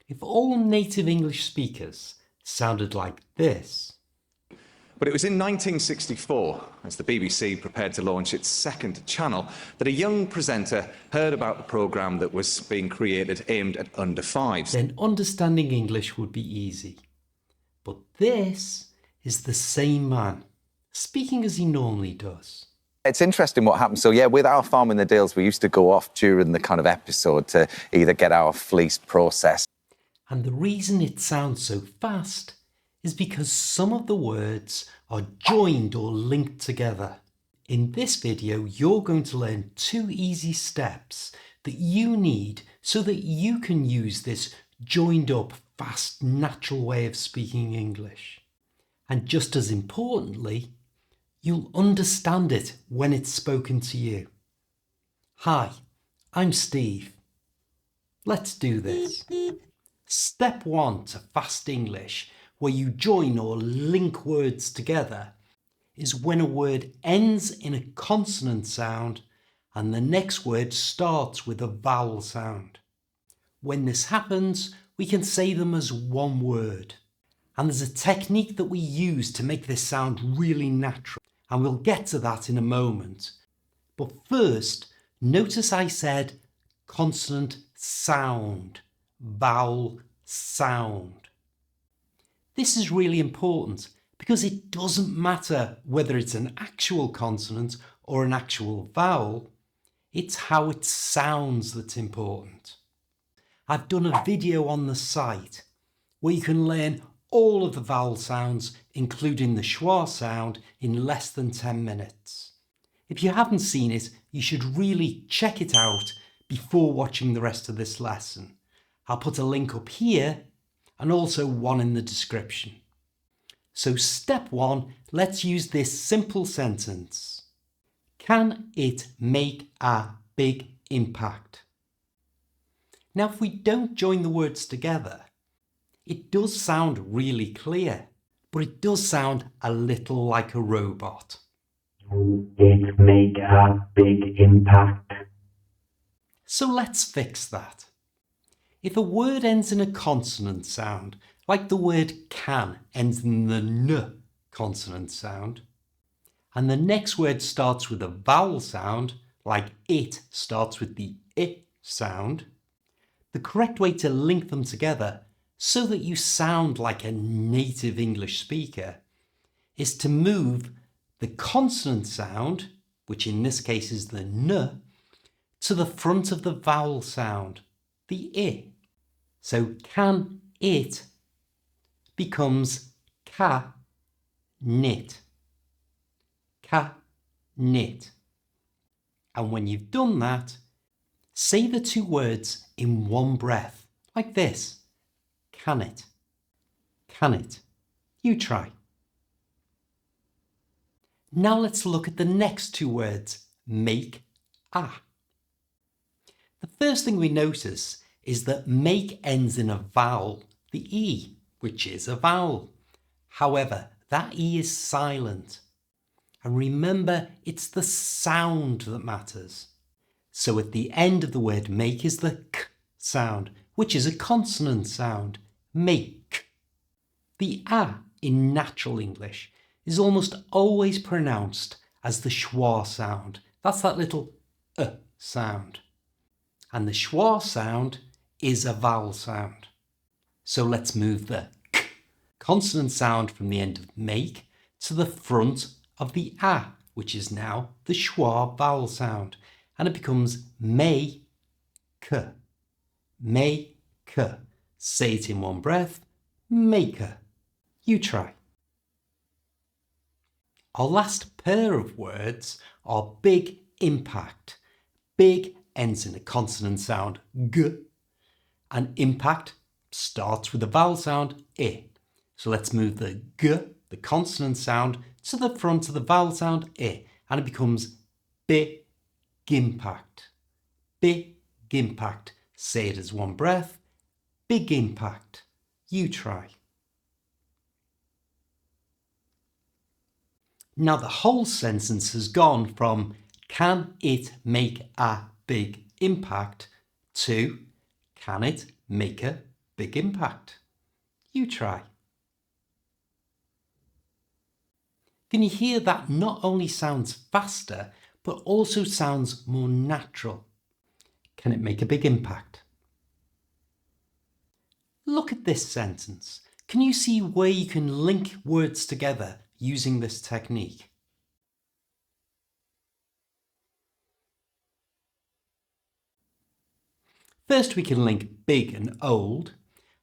If all native English speakers sounded like this. But it was in 1964, as the BBC prepared to launch its second channel, that a young presenter heard about the programme that was being created aimed at under fives. Then understanding English would be easy. But this is the same man, speaking as he normally does. It's interesting what happens. So yeah, with our farm in the Dales, we used to go off during the kind of episode to either get our fleece processed. And the reason it sounds so fast is because some of the words are joined or linked together. In this video, you're going to learn 2 easy steps that you need so that you can use this joined up, fast, natural way of speaking English. And just as importantly, you'll understand it when it's spoken to you. Hi, I'm Steve. Let's do this. Step 1 to fast English, where you join or link words together, is when a word ends in a consonant sound and the next word starts with a vowel sound. When this happens, we can say them as one word. And there's a technique that we use to make this sound really natural, and we'll get to that in a moment. But first, notice I said consonant sound, vowel sound. This is really important because it doesn't matter whether it's an actual consonant or an actual vowel, it's how it sounds that's important. I've done a video on the site where you can learn all of the vowel sounds, including the schwa sound, in less than 10 minutes. If you haven't seen it, you should really check it out before watching the rest of this lesson. I'll put a link up here and also one in the description. So step 1, let's use this simple sentence. Can it make a big impact? Now, if we don't join the words together, it does sound really clear, but it does sound a little like a robot. Can it make a big impact? So let's fix that. If a word ends in a consonant sound, like the word can ends in the n consonant sound, and the next word starts with a vowel sound, like it starts with the I sound, the correct way to link them together so that you sound like a native English speaker is to move the consonant sound, which in this case is the n, to the front of the vowel sound, the I. So can it becomes ka knit. Ka knit. And when you've done that, say the 2 words in one breath, like this. Can it? Can it? You try. Now let's look at the next 2 words, make a. The first thing we notice is that make ends in a vowel, the E, which is a vowel. However, that E is silent. And remember, it's the sound that matters. So at the end of the word make is the k sound, which is a consonant sound, make. The a in natural English is almost always pronounced as the schwa sound. That's that little sound. And the schwa sound is a vowel sound. So let's move the k consonant sound from the end of make to the front of the a, which is now the schwa vowel sound, and it becomes make. Make. Say it in one breath, maker. You try. Our last pair of words are big impact. Big ends in a consonant sound g, and impact starts with the vowel sound I. So let's move the g, the consonant sound, to the front of the vowel sound I, and it becomes big impact. Big impact. Say it as one breath, big impact. You try. Now the whole sentence has gone from can it make a big impact to can it make a big impact. You try. Can you hear that not only sounds faster, but also sounds more natural? Can it make a big impact? Look at this sentence. Can you see where you can link words together using this technique? First, we can link big and old,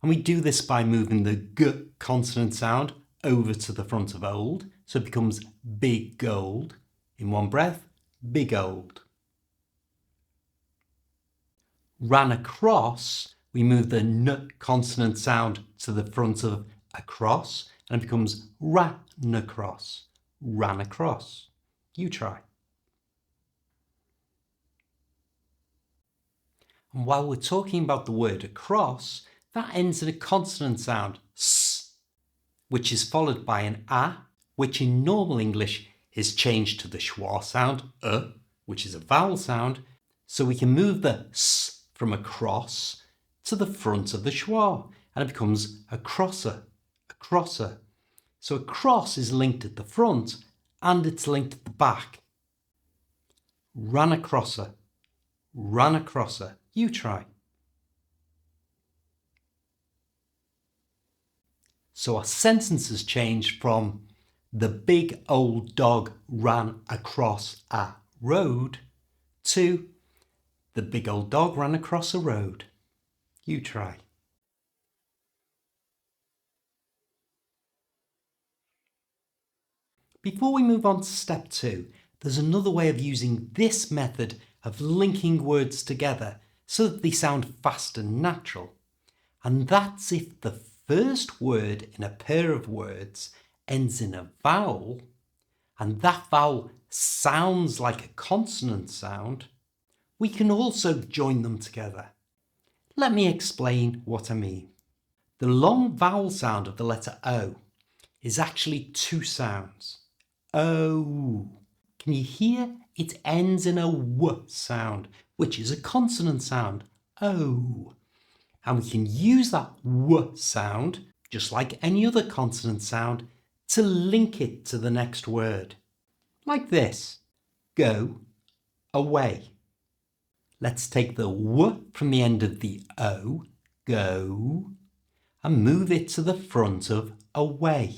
and we do this by moving the g consonant sound over to the front of old, so it becomes big gold. In one breath, big old. Ran across, we move the n consonant sound to the front of across, and it becomes ran across. Ran across. You try. And while we're talking about the word across, that ends in a consonant sound, s, which is followed by an a, which in normal English is changed to the schwa sound, which is a vowel sound, so we can move the s from across to the front of the schwa, and it becomes a crosser, a crosser. So a cross is linked at the front, and it's linked at the back. Ran a crosser, ran a crosser. You try. So our sentence has changed from the big old dog ran across a road to the big old dog ran across a road. You try. Before we move on to step 2, there's another way of using this method of linking words together so that they sound fast and natural. And that's if the first word in a pair of words ends in a vowel, and that vowel sounds like a consonant sound, we can also join them together. Let me explain what I mean. The long vowel sound of the letter O is actually two sounds. O. Can you hear? It ends in a W sound, which is a consonant sound. O. And we can use that W sound, just like any other consonant sound, to link it to the next word. Like this. Go away. Let's take the W from the end of the O, go, and move it to the front of away.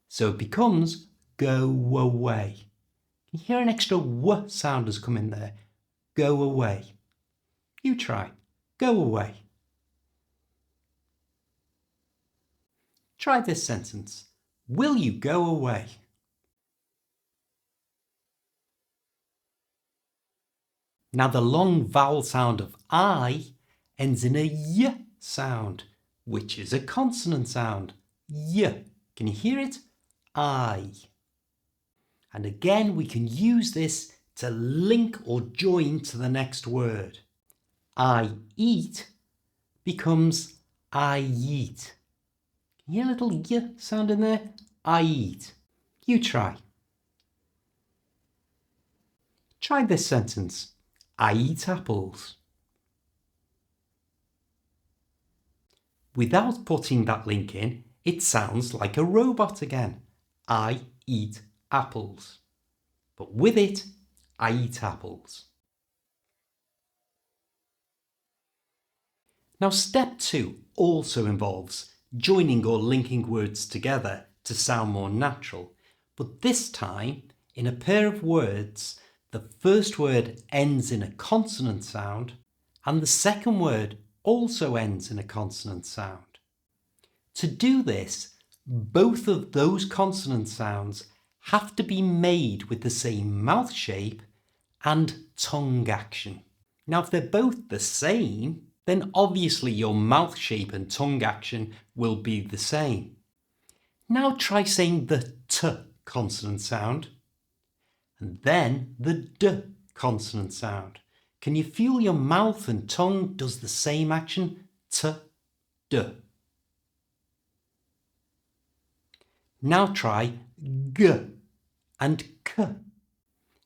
So it becomes go away. Can you hear an extra W sound has come in there? Go away. You try. Go away. Try this sentence. Will you go away? Now the long vowel sound of I ends in a Y sound, which is a consonant sound. Y. Can you hear it? I. And again, we can use this to link or join to the next word. I eat becomes I eat. Can you hear a little Y sound in there? I eat. You try. Try this sentence. I eat apples. Without putting that link in, it sounds like a robot again. I eat apples. But with it, I eat apples. Now step 2 also involves joining or linking words together to sound more natural, but this time in a pair of words the first word ends in a consonant sound and the second word also ends in a consonant sound. To do this, both of those consonant sounds have to be made with the same mouth shape and tongue action. Now if they're both the same, then obviously your mouth shape and tongue action will be the same. Now try saying the T consonant sound and then the D consonant sound. Can you feel your mouth and tongue does the same action? T, D. Now try G and K.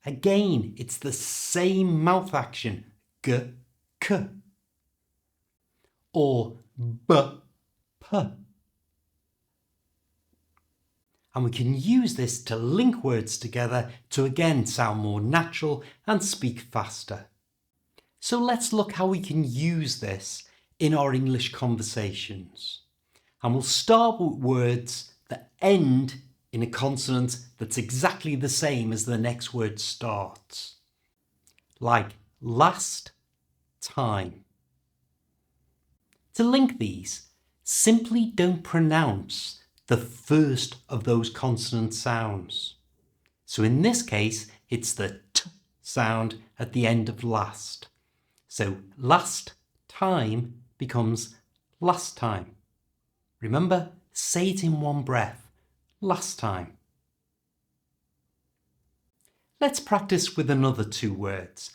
Again, it's the same mouth action. G, K. Or B, And we can use this to link words together to again sound more natural and speak faster. So let's look how we can use this in our English conversations. And we'll start with words that end in a consonant that's exactly the same as the next word starts. Like last time. To link these, simply don't pronounce the first of those consonant sounds. So in this case, it's the t sound at the end of last. So last time becomes last time. Remember, say it in one breath. Last time. Let's practice with another two words.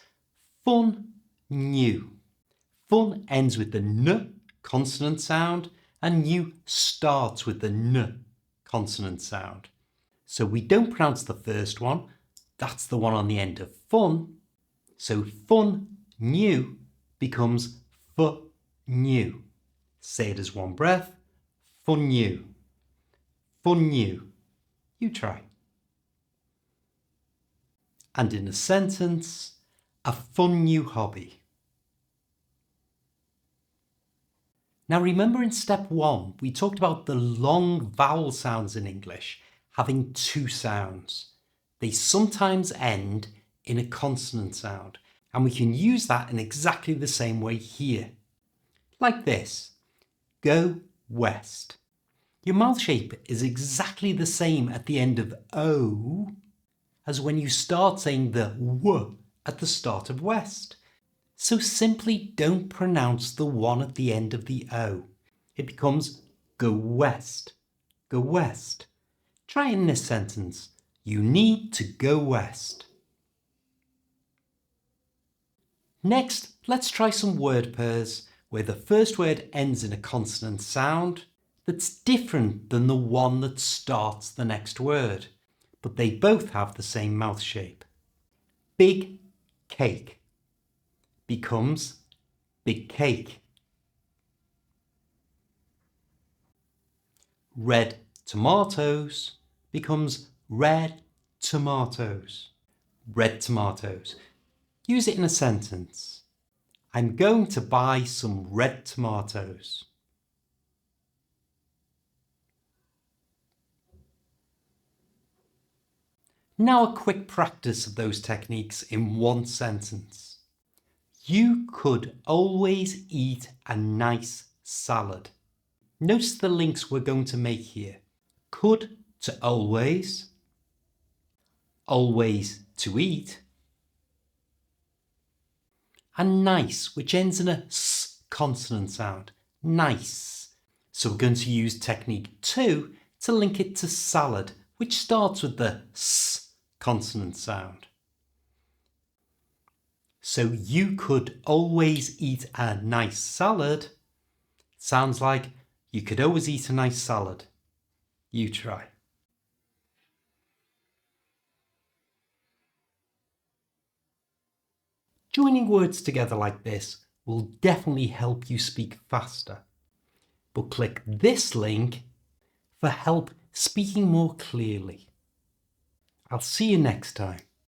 Fun, new. Fun ends with the n consonant sound and new starts with the n consonant sound. So we don't pronounce the first one. That's the one on the end of fun. So fun, new becomes f new. Say it as one breath. Fun new. Fun new. You try. And in a sentence, a fun new hobby. Now remember in step 1, we talked about the long vowel sounds in English having two sounds. They sometimes end in a consonant sound, and we can use that in exactly the same way here. Like this. Go west. Your mouth shape is exactly the same at the end of O as when you start saying the W at the start of west. So simply don't pronounce the one at the end of the O. It becomes go west. Go west. Try in this sentence. You need to go west. Next, let's try some word pairs where the first word ends in a consonant sound that's different than the one that starts the next word, but they both have the same mouth shape. Big cake becomes big cake. Red tomatoes becomes red tomatoes. Red tomatoes. Use it in a sentence. I'm going to buy some red tomatoes. Now a quick practice of those techniques in one sentence. You could always eat a nice salad. Notice the links we're going to make here. Could to always, always to eat, and nice, which ends in a s consonant sound. Nice. So we're going to use technique 2 to link it to salad, which starts with the s consonant sound. So you could always eat a nice salad sounds like you could always eat a nice salad. You try. Joining words together like this will definitely help you speak faster. But click this link for help speaking more clearly. I'll see you next time.